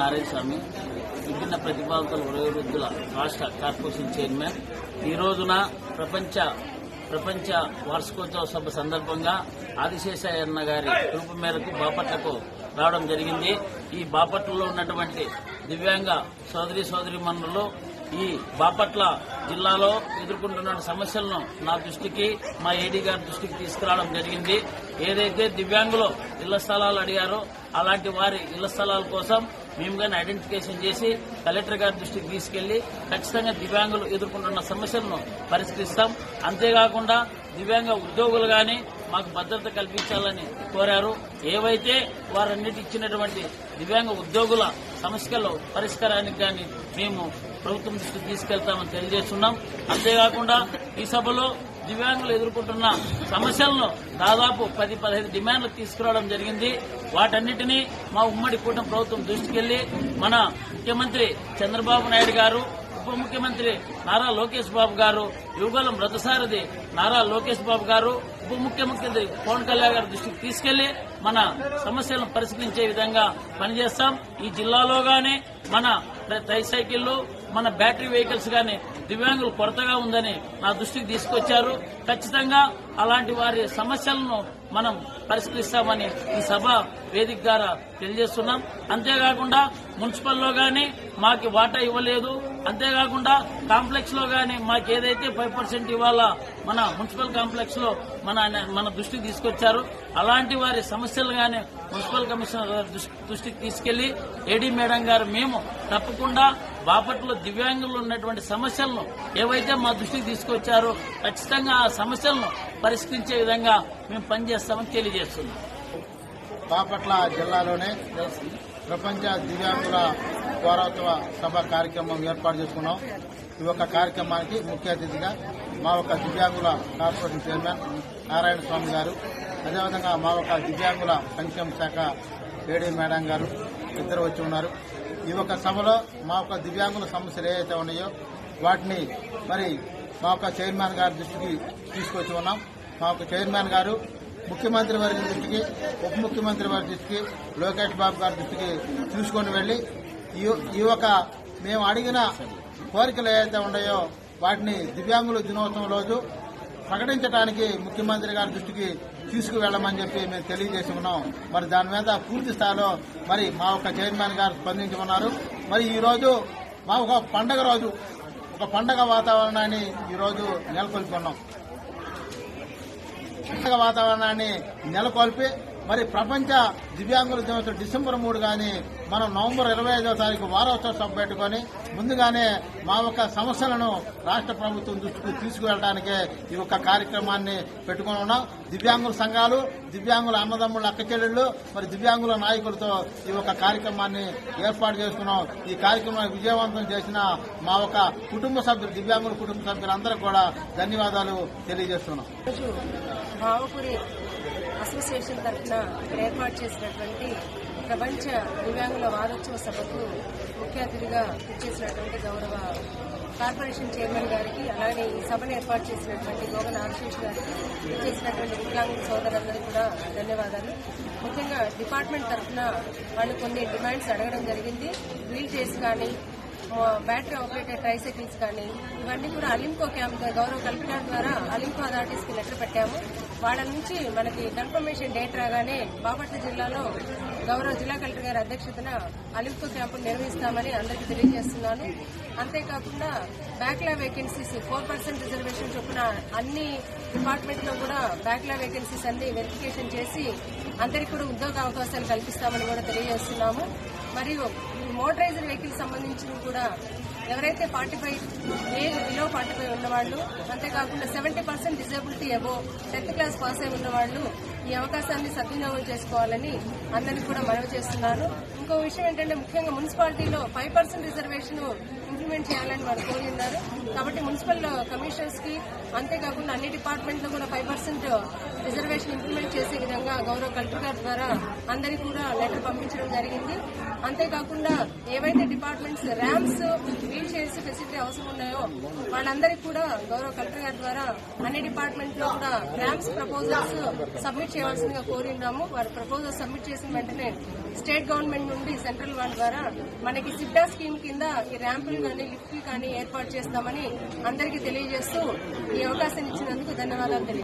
నారాయణ స్వామి, విభిన్న ప్రతిభావంతుల వయోవృద్ధుల రాష్ట్ర corporation chairman. ఈ రోజున ప్రపంచ వార్షికోత్సవ సభ సందర్భంగా ఆదిశేషయ్యన్న గారి పిలుపు మేరకు బాపట్లకు రావడం జరిగింది. ఈ బాపట్లలో ఉన్నటువంటి దివ్యాంగ సోదరీమణులు ఈ బాపట్ల జిల్లాలో ఎదుర్కొంటున్న సమస్యలను నా దృష్టికి, మా ఏడీ గారి దృష్టికి తీసుకురావడం జరిగింది. ఏదైతే దివ్యాంగులు ఇళ్ల స్థలాలు అడిగారో అలాంటి వారి ఇళ్ల స్థలాల కోసం మేము కానీ ఐడెంటిఫికేషన్ చేసి కలెక్టర్ గారి దృష్టికి తీసుకెళ్లి ఖచ్చితంగా దివ్యాంగులు ఎదుర్కొంటున్న సమస్యలను పరిష్కరిస్తాం. అంతేకాకుండా దివ్యాంగ ఉద్యోగులు కానీ మాకు భద్రత కల్పించాలని కోరారు. ఏవైతే వారన్నిటి ఇచ్చినటువంటి దివ్యాంగ ఉద్యోగుల సమస్యల పరిష్కారానికి కానీ మేము ప్రభుత్వం దృష్టికి తీసుకెళ్తామని తెలియజేస్తున్నాం. అంతేకాకుండా ఈ సభలో దివ్యాంగులు ఎదుర్కొంటున్న సమస్యలను దాదాపు 10-15 డిమాండ్లు తీసుకురావడం జరిగింది. వాటన్నిటినీ మా ఉమ్మడి కూటమి ప్రభుత్వం దృష్టికెళ్లి మన ముఖ్యమంత్రి చంద్రబాబు నాయుడు గారు, ఉప ముఖ్యమంత్రి నారా లోకేష్ బాబు గారు, యువగలం రథసారథి నారా లోకేష్ బాబు గారు, ఉప ముఖ్యమంత్రి పవన్ కళ్యాణ్ గారి దృష్టికి తీసుకెళ్లి మన సమస్యలను పరిష్కరించే విధంగా పనిచేస్తాం. ఈ జిల్లాలో గానీ మన ట్రైసైకిళ్లు, మన బ్యాటరీ వెహికల్స్ గానీ దివ్యాంగులు కొరతగా ఉందని నా దృష్టికి తీసుకొచ్చారు. ఖచ్చితంగా అలాంటి వారి సమస్యలను మనం పరిష్కరిస్తామని ఈ సభ వేదిక ద్వారా తెలియజేస్తున్నాం. అంతేకాకుండా మున్సిపల్లో గానీ మాకు వాటా ఇవ్వలేదు. అంతేకాకుండా కాంప్లెక్స్ లో గానీ మాకు ఏదైతే 5% ఇవ్వాలా మన మున్సిపల్ కాంప్లెక్స్ లో మన దృష్టికి తీసుకొచ్చారు. అలాంటి వారి సమస్యలు గానీ మున్సిపల్ కమిషనర్ దృష్టికి తీసుకెళ్లి ఏడీ మేడం గారు మేము తప్పకుండా బాపట్లలో దివ్యాంగులు ఉన్నటువంటి సమస్యలను ఏవైతే మా దృష్టికి తీసుకొచ్చారో ఖచ్చితంగా ఆ సమస్యలను పరిష్కరించే విధంగా మేము పనిచేస్తామని తెలియజేస్తున్నాం. బాపట్ల జిల్లాలోనే ప్రపంచ దివ్యాంగుల వారోత్సవ సభ కార్యక్రమం ఏర్పాటు చేసుకున్నాం. ఈ యొక్క కార్యక్రమానికి ముఖ్య అతిథిగా మా ఒక దివ్యాంగుల కార్పొరేషన్ చైర్మన్ నారాయణ స్వామి గారు, అదేవిధంగా మా ఒక దివ్యాంగుల సంక్షేమ శాఖ ఏడీ మేడం గారు ఇద్దరు వచ్చి ఉన్నారు. ఈ యొక్క సభలో మా ఒక దివ్యాంగుల సమస్యలు ఏవైతే ఉన్నాయో వాటిని మరి మా ఒక చైర్మన్ గారి దృష్టికి తీసుకొచ్చి ఉన్నాం. మా ఒక చైర్మన్ గారు ముఖ్యమంత్రి వారి దృష్టికి, ఉప ముఖ్యమంత్రి వారి దృష్టికి, లోకేష్ బాబు గారి దృష్టికి తీసుకొని వెళ్లి ఈ యొక్క మేము అడిగిన కోరికలు ఏవైతే ఉన్నాయో వాటిని దివ్యాంగుల దినోత్సవం రోజు ప్రకటించడానికి ముఖ్యమంత్రి గారి దృష్టికి తీసుకువెళ్లమని చెప్పి మేము తెలియజేసి ఉన్నాం. మరి దాని మీద పూర్తి స్థాయిలో మరి మా ఒక చైర్మన్ గారు స్పందించి ఉన్నారు. మరి ఈ రోజు మా ఒక పండగ రోజు, ఒక పండగ వాతావరణాన్ని ఈ రోజు నెలకొల్పుకున్నాం. పండగ వాతావరణాన్ని నెలకొల్పి మరి ప్రపంచ దివ్యాంగుల దినోత్సవం డిసెంబర్ 3 గాని మనం నవంబర్ 25వ తారీఖు వారోత్సవ సభ పెట్టుకుని ముందుగానే మా యొక్క సమస్యలను రాష్ట్ర ప్రభుత్వం దృష్టికి తీసుకువెళ్ళడానికే ఈ యొక్క కార్యక్రమాన్ని పెట్టుకుని ఉన్నాం. దివ్యాంగుల సంఘాలు, దివ్యాంగుల అన్నదమ్ముల అక్క చెల్లెళ్లు, మరి దివ్యాంగుల నాయకులతో ఈ యొక్క కార్యక్రమాన్ని ఏర్పాటు చేసుకున్నాం. ఈ కార్యక్రమాన్ని విజయవంతం చేసిన మా ఒక కుటుంబ సభ్యులు, దివ్యాంగుల కుటుంబ సభ్యులందరూ కూడా ధన్యవాదాలు తెలియజేస్తున్నాం. అసోసియేషన్ తరఫున ఇక్కడ ఏర్పాటు చేసినటువంటి ప్రపంచ దివ్యాంగుల వారోత్సవ సభకు ముఖ్య అతిథిగా ఇచ్చేసినటువంటి గౌరవ కార్పొరేషన్ చైర్మన్ గారికి, అలాగే ఈ సభను ఏర్పాటు చేసినటువంటి గోగన ఆశీష్ గారికి, ఇచ్చేసినటువంటి వికలాంగుల సోదరులందరికీ కూడా ధన్యవాదాలు. ముఖ్యంగా డిపార్ట్మెంట్ తరఫున వాళ్ళు కొన్ని డిమాండ్స్ అడగడం జరిగింది. వీల్ చైర్స్ కానీ, బ్యాటరీ ఆపరేటెడ్ ట్రైసైకిల్స్ కానీ ఇవన్నీ కూడా అలింకో క్యాంప్ గౌరవ కలెక్టర్ ద్వారా అలింకో అథారిటీస్ కి లెటర్ పెట్టాము. వాళ్ళ నుంచి మనకి కన్ఫర్మేషన్ డేట్ రాగానే బాపట్ల జిల్లాలో గౌరవ జిల్లా కలెక్టర్ గారి అధ్యక్షతన అలింకో క్యాంపులు నిర్వహిస్తామని అందరికీ తెలియజేస్తున్నాను. అంతేకాకుండా బ్యాక్లాగ్ వేకెన్సీస్ 4% రిజర్వేషన్ చొప్పున అన్ని డిపార్ట్మెంట్ లో కూడా బ్యాక్లాగ్ వేకెన్సీస్ అన్ని వెరిఫికేషన్ చేసి అందరికీ కూడా ఉద్యోగ అవకాశాలు కల్పిస్తామని కూడా తెలియజేస్తున్నాము. మరియు మోటరైజ్డ్ వెహికల్ సంబంధించి కూడా ఎవరైతే 45 ఏజ్ బిలో 45 ఉన్నవాళ్లు, అంతేకాకుండా 70% disability above 10th class pass అయి ఉన్నవాళ్లు ఈ అవకాశాన్ని సద్వినియోగం చేసుకోవాలని అందరికీ కూడా మనవి చేస్తున్నాను. ఇంకో విషయం ఏంటంటే ముఖ్యంగా మున్సిపాలిటీలో 5% రిజర్వేషన్ ఇంప్లిమెంట్ చేయాలని వారు కోరి ఉన్నారు. కాబట్టి మున్సిపల్ కమిషనర్స్ కి అంతేకాకుండా అన్ని డిపార్ట్మెంట్లో కూడా 5% రిజర్వేషన్ ఇంప్లిమెంట్ చేసే విధంగా గౌరవ కలెక్టర్ గారి ద్వారా అందరికీ కూడా లెటర్ పంపించడం జరిగింది. అంతేకాకుండా ఏవైతే departments ramps, wheel chairs facility అవసరం ఉన్నాయో వాళ్ళందరికీ కూడా గౌరవ కలెక్టర్ గారి ద్వారా అన్ని డిపార్ట్మెంట్ లో కూడా ర్యాంప్స్ ప్రపోజల్స్ సబ్మిట్ చేయవలసిందిగా కోరినాము. వారి ప్రపోజల్స్ సబ్మిట్ చేసిన వెంటనే స్టేట్ గవర్నమెంట్ నుండి సెంట్రల్ వన్ ద్వారా మనకి సిడ్డా స్కీమ్ కింద ఈ ర్యాంపులు కానీ లిఫ్ట్లు కానీ ఏర్పాటు చేస్తామని అందరికీ తెలియజేస్తూ ఈ అవకాశం ఇచ్చినందుకు ధన్యవాదాలు తెలియజేస్తాను.